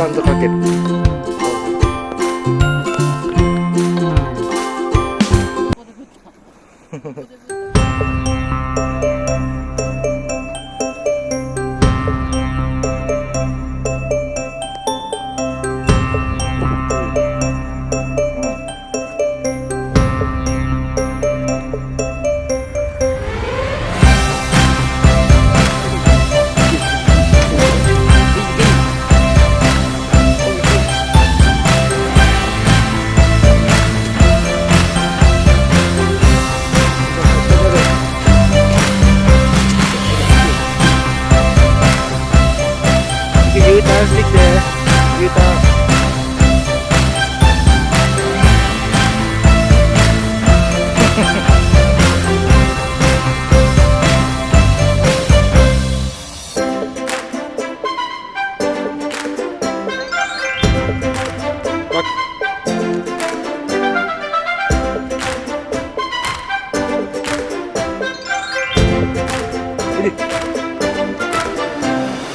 さんとかける。U ターンしてきて、U ターン。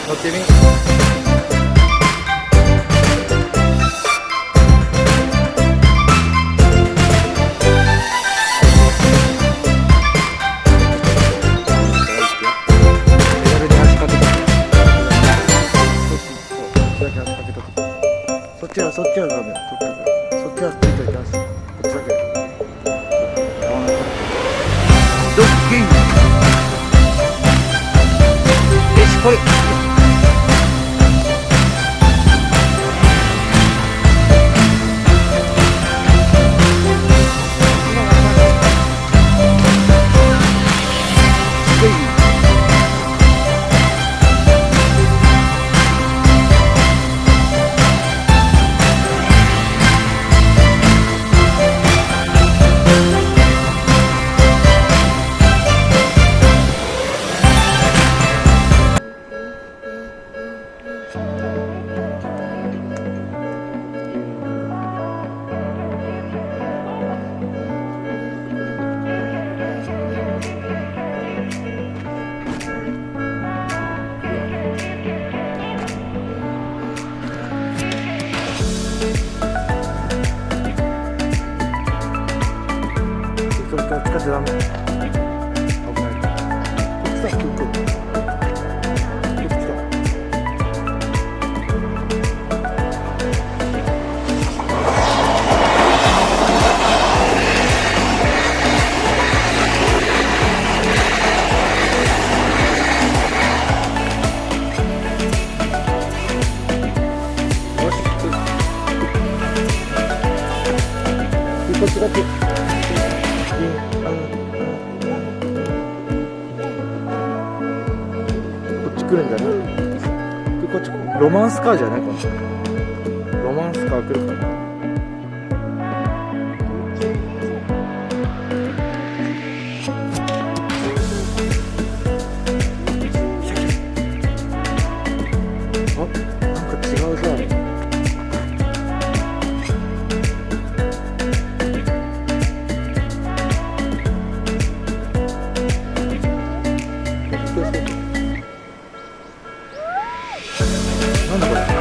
乗ってみ。そっちはダメ。そっちはついていきます。こっちだけ。ドッキン。よし、これ。使っちゃダメ。危ない。こっちだ。こっちだ。よし。こっちだって。来るんじゃない？こっちロマンスカーじゃない？このロマンスカー来るかな。あ、なんか違うじゃん。なんだこれ。